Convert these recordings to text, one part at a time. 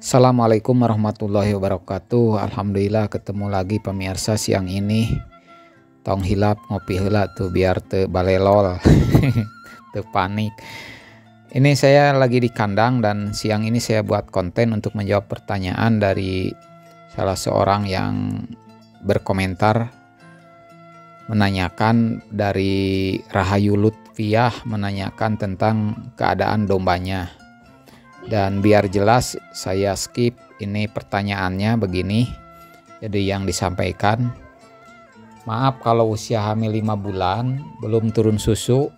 Assalamualaikum warahmatullahi wabarakatuh. Alhamdulillah ketemu lagi pemirsa siang ini. Tong hilap ngopi heula tuh biar teu balelol. Teu panik. Ini saya lagi di kandang dan siang ini saya buat konten untuk menjawab pertanyaan dari salah seorang yang berkomentar menanyakan dari Rahayu Lutfiah, menanyakan tentang keadaan dombanya. Dan biar jelas saya skip ini pertanyaannya begini. Jadi yang disampaikan, maaf kalau usia hamil 5 bulan belum turun susu,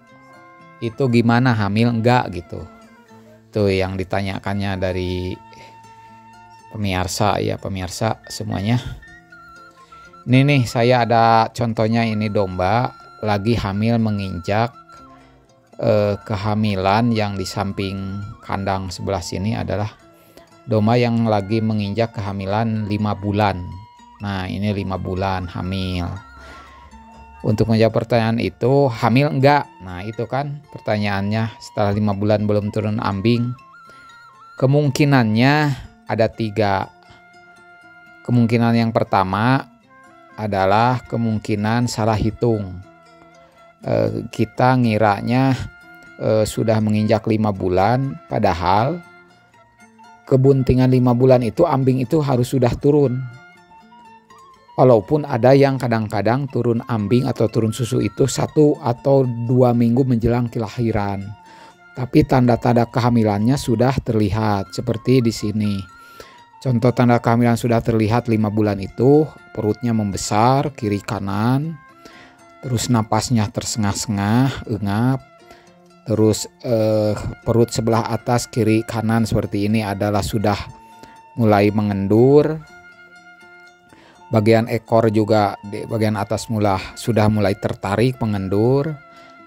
itu gimana hamil enggak gitu. Itu yang ditanyakannya dari pemirsa ya, pemirsa semuanya. Ini nih saya ada contohnya, ini domba lagi hamil menginjak kehamilan. Yang di samping kandang sebelah sini adalah domba yang lagi menginjak kehamilan 5 bulan. Nah ini 5 bulan hamil. Untuk menjawab pertanyaan itu, hamil enggak? Nah itu kan pertanyaannya, setelah 5 bulan belum turun ambing. Kemungkinannya ada 3. Kemungkinan yang pertama adalah kemungkinan salah hitung. Kita ngiranya sudah menginjak 5 bulan, padahal kebuntingan 5 bulan itu ambing itu harus sudah turun. Walaupun ada yang kadang-kadang turun ambing atau turun susu itu 1 atau 2 minggu menjelang kelahiran, tapi tanda-tanda kehamilannya sudah terlihat seperti di sini. Contoh tanda kehamilan sudah terlihat 5 bulan itu, perutnya membesar kiri kanan, terus napasnya tersengah-sengah, engap. Terus perut sebelah atas kiri kanan seperti ini adalah sudah mulai mengendur. Bagian ekor juga di bagian atas sudah mulai tertarik mengendur.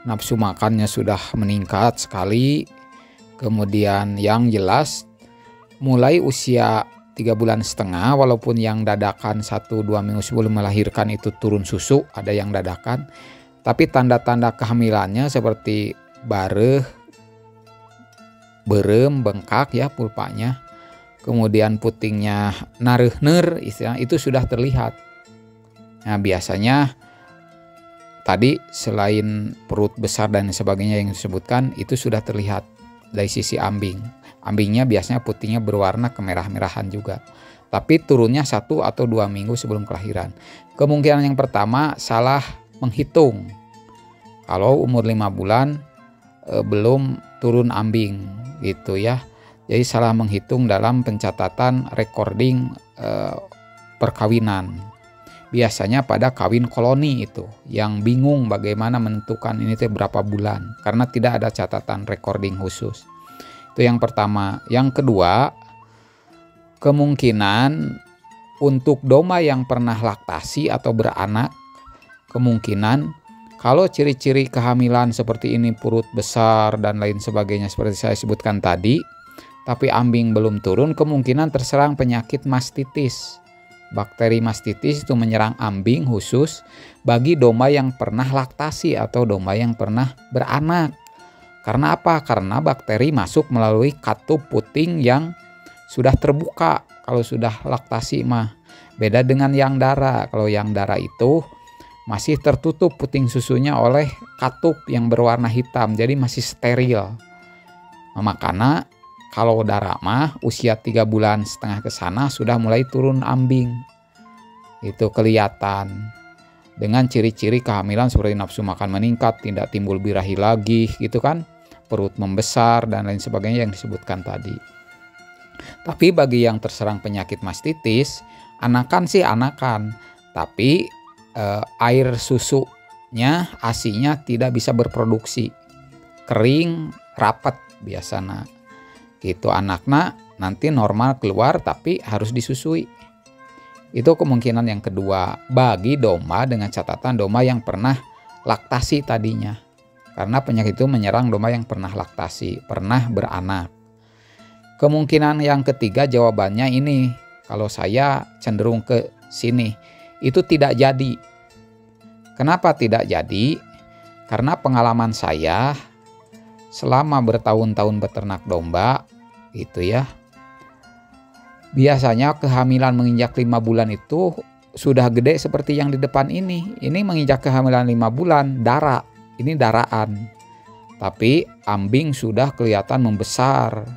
Nafsu makannya sudah meningkat sekali. Kemudian yang jelas mulai usia 3,5 bulan, walaupun yang dadakan 1-2 minggu sebelum melahirkan itu turun susu, ada yang dadakan. Tapi tanda-tanda kehamilannya seperti bareuh, berem, bengkak ya pulpanya. Kemudian putingnya nareuh-ner, istilah itu sudah terlihat. Nah biasanya tadi selain perut besar dan sebagainya yang disebutkan, itu sudah terlihat dari sisi ambing. Ambingnya biasanya putihnya berwarna kemerah-merahan juga. Tapi turunnya 1 atau 2 minggu sebelum kelahiran. Kemungkinan yang pertama salah menghitung. Kalau umur 5 bulan belum turun ambing gitu ya. Jadi salah menghitung dalam pencatatan recording perkawinan. Biasanya pada kawin koloni itu yang bingung bagaimana menentukan ini berapa bulan karena tidak ada catatan recording khusus. Itu yang pertama. Yang kedua, kemungkinan untuk domba yang pernah laktasi atau beranak, kemungkinan kalau ciri-ciri kehamilan seperti ini, perut besar dan lain sebagainya seperti saya sebutkan tadi, tapi ambing belum turun, kemungkinan terserang penyakit mastitis. Bakteri mastitis itu menyerang ambing khusus bagi domba yang pernah laktasi atau domba yang pernah beranak. Karena apa? Karena bakteri masuk melalui katup puting yang sudah terbuka kalau sudah laktasi mah. Beda dengan yang darah. Kalau yang darah itu masih tertutup puting susunya oleh katup yang berwarna hitam, jadi masih steril. Makanya kalau darah mah usia 3,5 bulan ke sana sudah mulai turun ambing. Itu kelihatan dengan ciri-ciri kehamilan seperti nafsu makan meningkat, tidak timbul birahi lagi gitu kan, perut membesar dan lain sebagainya yang disebutkan tadi. Tapi bagi yang terserang penyakit mastitis, anakan sih anakan, tapi air susunya, ASI-nya tidak bisa berproduksi, kering rapat biasanya gitu. Anaknya nanti normal keluar tapi harus disusui. Itu kemungkinan yang kedua bagi domba dengan catatan domba yang pernah laktasi tadinya, karena penyakit itu menyerang domba yang pernah laktasi, pernah beranak. Kemungkinan yang ketiga jawabannya ini, kalau saya cenderung ke sini, itu tidak jadi. Kenapa tidak jadi? Karena pengalaman saya selama bertahun-tahun beternak domba gitu ya, Biasanya kehamilan menginjak 5 bulan itu sudah gede seperti yang di depan ini. Ini menginjak kehamilan 5 bulan, dara. Ini daraan. Tapi ambing sudah kelihatan membesar.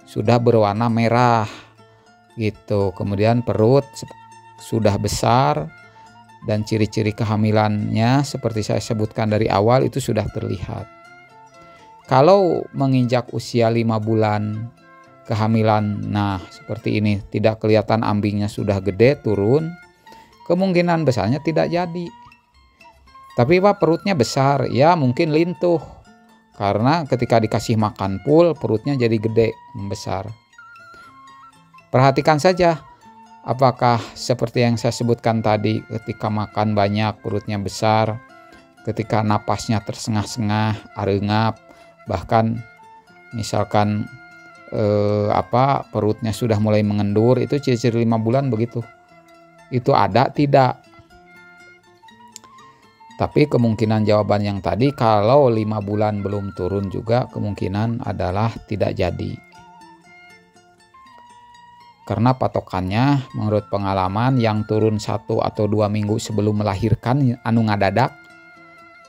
Sudah berwarna merah. Gitu. Kemudian perut sudah besar dan ciri-ciri kehamilannya seperti saya sebutkan dari awal itu sudah terlihat. Kalau menginjak usia 5 bulan kehamilan, nah seperti ini, tidak kelihatan ambingnya sudah gede turun, kemungkinan besarnya tidak jadi. Tapi Pak, perutnya besar, ya mungkin lintuh karena ketika dikasih makan full perutnya jadi gede membesar. Perhatikan saja apakah seperti yang saya sebutkan tadi, ketika makan banyak perutnya besar, ketika napasnya tersengah-sengah, arengap, bahkan misalkan perutnya sudah mulai mengendur, itu ciri-ciri 5 bulan begitu. Itu ada tidak? Tapi kemungkinan jawaban yang tadi, kalau 5 bulan belum turun juga kemungkinan adalah tidak jadi. Karena patokannya menurut pengalaman yang turun 1 atau 2 minggu sebelum melahirkan anu ngadadak,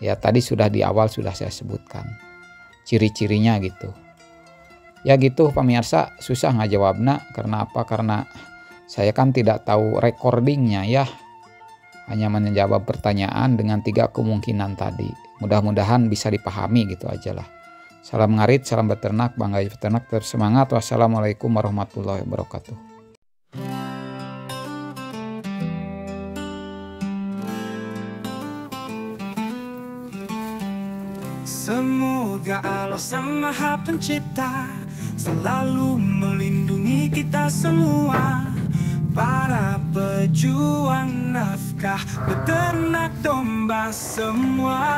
ya tadi sudah di awal sudah saya sebutkan ciri-cirinya gitu. Ya gitu pemirsa, susah ngajawabna. Karena apa? Karena saya kan tidak tahu recordingnya ya. Hanya menjawab pertanyaan dengan 3 kemungkinan tadi. Mudah-mudahan bisa dipahami gitu aja lah. Salam ngarit, salam beternak, bangga peternak, tetap semangat. Wassalamualaikum warahmatullahi wabarakatuh. Semoga Allah Sang Maha Pencipta selalu melindungi kita semua, para pejuang nafkah, peternak domba semua.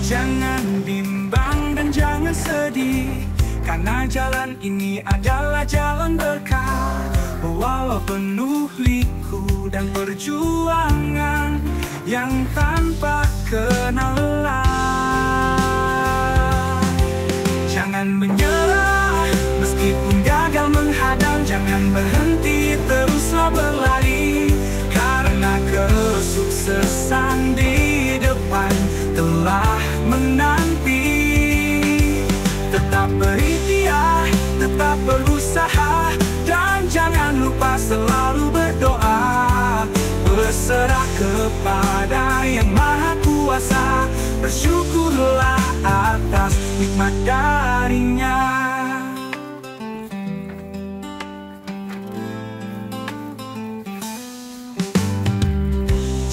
Jangan bimbang dan jangan sedih, karena jalan ini adalah jalan berkah. Walau penuh liku dan perjuangan yang tanpa kenal lelah. Jangan menyerah, meskipun gagal menghadang. Jangan berhenti, teruslah berlari, karena kesuksesan di depan telah menanti. Tetap berikhtiar, tetap berusaha, dan jangan lupa selalu berdoa. Berserah kepada Yang Maha Kuasa, bersyukurlah atas nikmat darinya.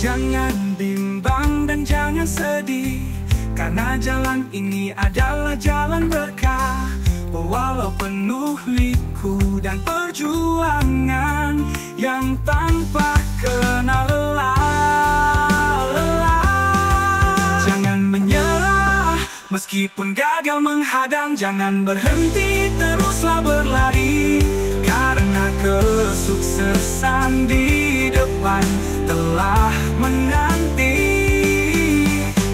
Jangan bimbang dan jangan sedih, karena jalan ini adalah jalan berkah. Walau penuh liku dan perjuangan yang tanpa kenal lelah. Jangan menyerah, meskipun gagal menghadang. Jangan berhenti, teruslah berlari, karena kesuksesan di depan telah menanti.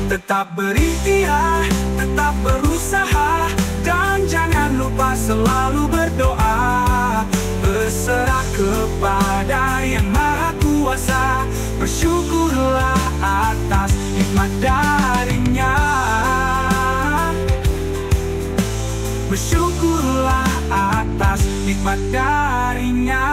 Tetap berikhtiar, tetap berusaha, dan jangan lupa selalu berdoa. Berserah kepada Yang Maha Kuasa, bersyukurlah atas nikmat darinya. Bersyukurlah atas nikmat darinya.